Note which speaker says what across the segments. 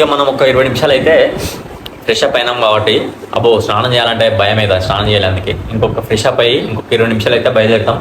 Speaker 1: ఇక మనం ఒక 20 నిమిషాలు అయితే ఫ్రెష్ అప్ అయినాం కాబట్టి అబ్బో స్నానం చేయాలంటే భయం అవుతుంది. స్నానం చేయాలి, అందుకే ఇంకొక ఫ్రెష్ అప్ అయ్యి ఇంకొక 20 నిమిషాలు అయితే బయలుదేరుతాం.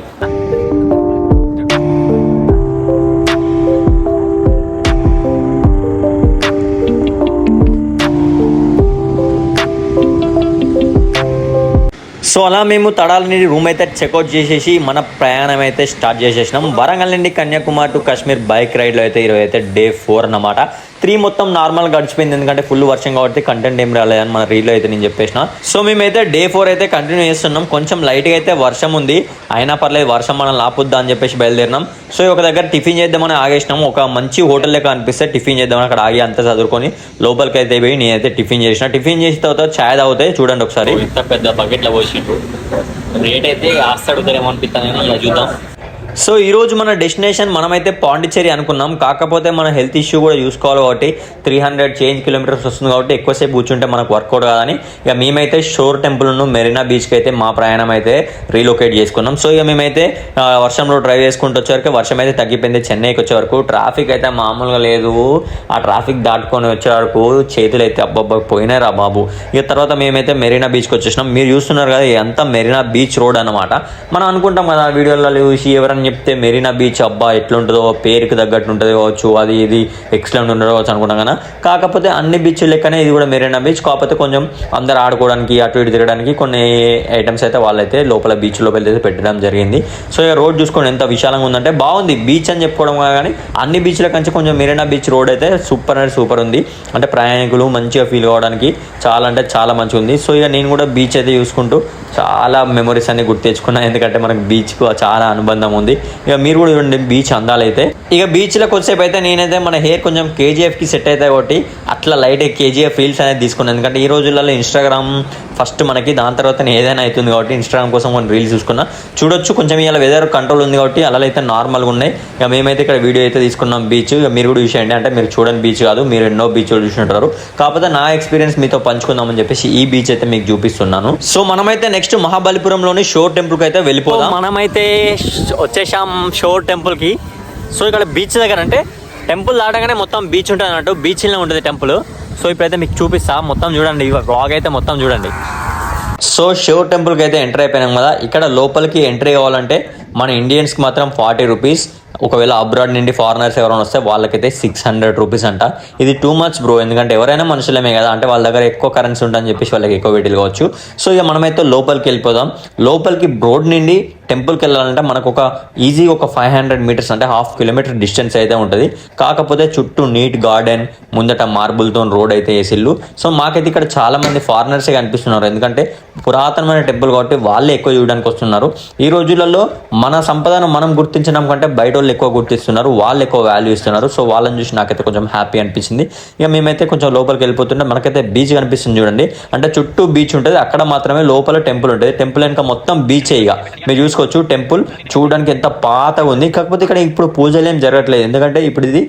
Speaker 1: సో అలా మేము తడాల నుండి రూమ్ అయితే చెక్అవుట్ చేసేసి మన ప్రయాణం అయితే స్టార్ట్ చేసేసినాం. వరంగల్ నుండి కన్యాకుమారి టు కాశ్మీర్ బైక్ రైడ్లో అయితే ఈరోజు అయితే డే 4 అన్నమాట. 3 మొత్తం నార్మల్ గడిచిపోయింది, ఎందుకంటే ఫుల్ వర్షం కాబట్టి కంటెంట్ ఏం రాలేదని మన రీల్లో అయితే నేను చెప్పేసిన. సో మేమైతే డే 4 అయితే కంటిన్యూ చేస్తున్నాం. కొంచెం లైట్గా అయితే వర్షం ఉంది, అయినా పర్లేదు వర్షం మనం లాపుద్దా అని చెప్పేసి బయలుదేరినాం. సో ఒక దగ్గర టిఫిన్ చేద్దామని ఆగేసినాం. ఒక మంచి హోటల్ లెక్క అనిపిస్తే టిఫిన్ చేద్దామని అక్కడ ఆగి అంతా చదువుకొని లోపలికి అయితే పోయి నేనైతే టిఫిన్ చేసిన. టిఫిన్ చేసిన తర్వాత ఛాయ్ తాగుతాయి చూడండి ఒకసారి. ఇంత పెద్ద బకెట్లో పోసిండ్రు, రేట్ అయితే ఆస్తాడుతారేమో అనిపిస్తాను, ఇలా చూద్దాం. సో ఈరోజు మన డెస్టినేషన్ మనమైతే పాండిచ్చేరి అనుకున్నాం. కాకపోతే మన హెల్త్ ఇష్యూ కూడా చూసుకోవాలి కాబట్టి 300 చేంజ్ కిలోమీటర్స్ వస్తుంది కాబట్టి ఎక్కువసేపు కూర్చుంటే మనకు వర్కౌట్ కాదని ఇక మేమైతే షోర్ టెంపుల్ను మెరీనా బీచ్కి అయితే మా ప్రయాణం అయితే రీలొకేట్ చేసుకున్నాం. సో ఇక మేమైతే వర్షంలో డ్రైవ్ చేసుకుంటూ వచ్చేవరకు వర్షం అయితే తగ్గిపోయింది. చెన్నైకి వచ్చే వరకు ట్రాఫిక్ అయితే మామూలుగా లేదు. ఆ ట్రాఫిక్ దాటుకొని వచ్చే వరకు చేతులు అయితే అబ్బాబ్బా పోయినారా బాబు. ఇక తర్వాత మేమైతే మెరీనా బీచ్కి వచ్చేసినాం. మీరు చూస్తున్నారు కదా ఎంత మెరీనా బీచ్ రోడ్ అనమాట. మనం అనుకుంటాం కదా వీడియోలలో చూసి ఎవరైనా చెప్తే మెరీనా బీచ్ అబ్బా ఎట్లుంటుందో, పేరుకి తగ్గట్టు ఉంటుంది కావచ్చు, అది ఇది ఎక్సలెంట్ ఉండదు కావచ్చు అనుకుంటాం కదా. కాకపోతే అన్ని బీచ్ లెక్కనే ఇది కూడా మెరీనా బీచ్. కాకపోతే కొంచెం అందరు ఆడుకోవడానికి అటు ఇటు తిరగడానికి కొన్ని ఐటమ్స్ అయితే వాళ్ళైతే లోపల బీచ్ లోపల అయితే పెట్టడం జరిగింది. సో ఇక రోడ్ చూసుకోండి ఎంత విశాలంగా ఉందంటే బాగుంది. బీచ్ అని చెప్పుకోవడం కానీ అన్ని బీచ్ల కంటే కొంచెం మెరీనా బీచ్ రోడ్ అయితే సూపర్ అంటే సూపర్ ఉంది. అంటే ప్రయాణికులు మంచిగా ఫీల్ కావడానికి చాలా అంటే చాలా మంచిగా ఉంది. సో ఇక నేను కూడా బీచ్ అయితే చూసుకుంటూ చాలా మెమరీస్ అన్ని గుర్తు తెచ్చుకున్నాను, ఎందుకంటే మనకు బీచ్కు చాలా అనుబంధం ఉంది. ఇక మీరు కూడా చూడండి బీచ్ అందాలైతే. ఇక బీచ్లోకి వచ్చేపు అయితే నేనైతే మన హెయిర్ కొంచెం కేజీఎఫ్కి సెట్ అవుతాయి కాబట్టి అట్లా లైట్ కేజీఎఫ్ రీల్స్ అనేది తీసుకున్నాను. ఎందుకంటే ఈ రోజులలో ఇన్స్టాగ్రామ్ ఫస్ట్ మనకి, దాని తర్వాత ఏదైనా అవుతుంది కాబట్టి ఇన్స్టాగ్రామ్ కోసం కొన్ని రీల్స్ చూసుకున్నా చూడొచ్చు. కొంచెం ఇలా వెదర్ కంట్రోల్ ఉంది కాబట్టి అలా అయితే నార్మల్గా ఉన్నాయి. ఇక మేమైతే ఇక్కడ వీడియో అయితే తీసుకున్నాం బీచ్. ఇక మీరు కూడా చూసేయండి, అంటే మీరు చూడని బీచ్ కాదు, మీరు ఎన్నో బీచ్లు చూసినట్టారు. కాకపోతే నా ఎక్స్పీరియన్స్ మీతో పంచుకుందామని చెప్పేసి ఈ బీచ్ అయితే మీకు చూపిస్తున్నాను. సో మనమైతే నెక్స్ట్ మహాబలిపురంలోని షోర్ టెంపుల్కి అయితే వెళ్ళిపోదాం. మనమైతే వచ్చేసాం షోర్ టెంపుల్కి. సో ఇక్కడ బీచ్ దగ్గర అంటే టెంపుల్ దాటగానే మొత్తం బీచ్ ఉంటుంది అన్నట్టు, బీచ్లోనే ఉంటుంది టెంపుల్. సో ఇప్పుడైతే మీకు చూపిస్తా, మొత్తం చూడండి, వ్లాగ్ అయితే మొత్తం చూడండి. సో షోర్ టెంపుల్కి అయితే ఎంటర్ అయిపోయినాం కదా. ఇక్కడ లోపలికి ఎంట్రీ కావాలంటే మన ఇండియన్స్కి మాత్రం 40 రూపీస్. ఒకవేళ అబ్రాడ్ నుండి ఫారినర్స్ ఎవరైనా వస్తే వాళ్ళకైతే 600 రూపీస్ అంట. ఇది టూ మచ్ బ్రో, ఎందుకంటే ఎవరైనా మనుషులమే కదా, అంటే వాళ్ళ దగ్గర ఎక్కువ కరెన్సీ ఉంటుందని చెప్పేసి వాళ్ళకి ఎక్కువ పెట్టిలు కావచ్చు. సో ఇక మనమైతే లోపలికి వెళ్ళిపోదాం. లోపలికి రోడ్ నుండి టెంపుల్కి వెళ్ళాలంటే మనకు ఒక ఈజీ ఒక 500 మీటర్స్ అంటే 1/2 కిలోమీటర్ డిస్టెన్స్ అయితే ఉంటుంది. కాకపోతే చుట్టూ నీట్ గార్డెన్, ముందట మార్బుల్తో రోడ్ అయితే వేసిల్లు. సో మాకైతే ఇక్కడ చాలా మంది ఫారినర్సే కనిపిస్తున్నారు, ఎందుకంటే పురాతనమైన టెంపుల్ కాబట్టి వాళ్ళే ఎక్కువ చూడడానికి వస్తున్నారు. ఈ రోజులలో మన సంపదను మనం గుర్తించడం కంటే బయట వాళ్ళు ఎక్కువ గుర్తిస్తున్నారు, వాళ్ళు ఎక్కువ వాల్యూ ఇస్తున్నారు. సో వాళ్ళని చూసి నాకైతే కొంచెం హ్యాపీ అనిపించింది. ఇక మేమైతే కొంచెం లోపలికి వెళ్ళిపోతుంటే మనకైతే బీచ్ కనిపిస్తుంది చూడండి. అంటే చుట్టూ బీచ్ ఉంటుంది, అక్కడ మాత్రమే లోపల టెంపుల్ ఉంటుంది. టెంపుల్ వెనక మొత్తం బీచే. ఇక మీరు చూసుకోవచ్చు టెంపుల్ చూడడానికి ఎంత పాతగా ఉంది. కాకపోతే ఇక్కడ ఇప్పుడు పూజలు ఏం జరగట్లేదు, ఎందుకంటే ఇప్పుడు ఇది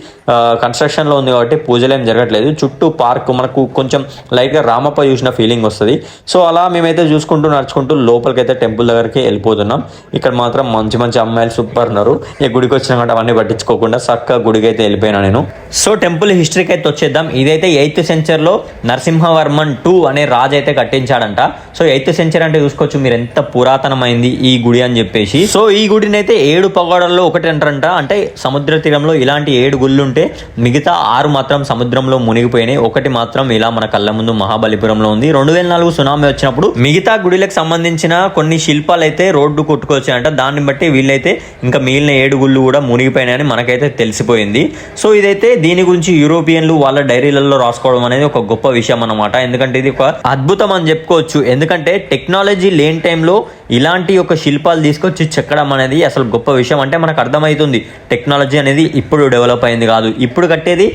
Speaker 1: కన్స్ట్రక్షన్లో ఉంది కాబట్టి పూజలు ఏం జరగట్లేదు. చుట్టూ పార్క్ మనకు కొంచెం లైట్గా రామప్ప చూసిన ఫీలింగ్ వస్తుంది. సో అలా మేమైతే చూసుకుంటూ నడుచుకుంటూ లోపలికి అయితే టెంపుల్ దగ్గరికి వెళ్ళిపోతున్నాం. ఇక్కడ మాత్రం మంచి మంచి అమ్మాయిలు సూపర్ ఉన్నారు. ఈ గుడికి వచ్చిన కంటే అవన్నీ పట్టించుకోకుండా చక్కగా గుడికి అయితే వెళ్ళిపోయినా నేను. సో టెంపుల్ హిస్టరీకి అయితే వచ్చేద్దాం. ఇదైతే 8th సెంచరీలో నరసింహవర్మన్ 2 అనే రాజు అయితే కట్టించాడంట. సో 8th సెంచరీ అంటే చూసుకోవచ్చు మీరు ఎంత పురాతనమైంది ఈ గుడి అని చెప్పేసి. సో ఈ గుడిని అయితే 7 పగోడల్లో ఒకటి అంటారంట. అంటే సముద్ర తీరంలో ఇలాంటి 7 గుళ్ళు ఉంటే మిగతా 6 మాత్రం సముద్రంలో మునిగిపోయినాయి. ఒకటి మాత్రం ఇలా మన కళ్ళ ముందు మహాబలిపురంలో ఉంది. 2004 సునామీ వచ్చినప్పుడు మిగతా గుడిలకు సంబంధించిన కొన్ని శిల్పాలు అయితే రోడ్డు కొట్టుకొచ్చాయంట. దాన్ని బట్టి వీళ్ళైతే ఇంకా మిగిలిన 7 గుళ్ళు కూడా మునిగిపోయినాయని మనకైతే తెలిసిపోయింది. సో ఇదైతే దీని గురించి యూరోపియన్లు వాళ్ళ డైరీలలో రాసుకోవడం అనేది ఒక గొప్ప విషయం అన్నమాట. ఎందుకంటే ఇది ఒక అద్భుతం అని చెప్పుకోవచ్చు. ఎందుకంటే టెక్నాలజీ లేని టైంలో ఇలాంటి ఒక శిల్పాలు తీసుకొచ్చి చెక్కడం అనేది అసలు గొప్ప విషయం. అంటే మనకు అర్థమవుతుంది టెక్నాలజీ అనేది ఇప్పుడు డెవలప్ అయింది కాదు, ఇప్పుడు కట్టేది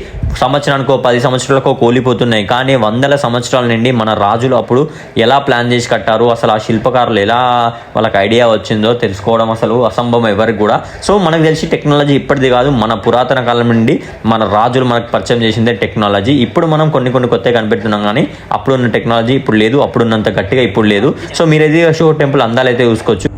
Speaker 1: సంవత్సరానికో 10 సంవత్సరాలకో కూలిపోతున్నాయి. కానీ వందల సంవత్సరాల నుండి మన రాజులు అప్పుడు ఎలా ప్లాన్ చేసి కట్టారు, అసలు ఆ శిల్పకారులు ఎలా వాళ్ళకి ఐడియా వచ్చిందో తెలుసుకోవడం అసలు అసంభవం ఎవరికి కూడా. సో మనకు తెలిసి టెక్నాలజీ ఇప్పటిది కాదు, మన పురాతన కాలం నుండి మన రాజులు మనకు పరిచయం చేసిందే టెక్నాలజీ. ఇప్పుడు మనం కొన్ని కొత్తగా కనిపెడుతున్నాం, కానీ అప్పుడున్న టెక్నాలజీ ఇప్పుడు లేదు, అప్పుడున్నంత గట్టిగా ఇప్పుడు లేదు. సో మీరైతే షోర్ టెంపుల్ అందాలైతే చూసుకోవచ్చు.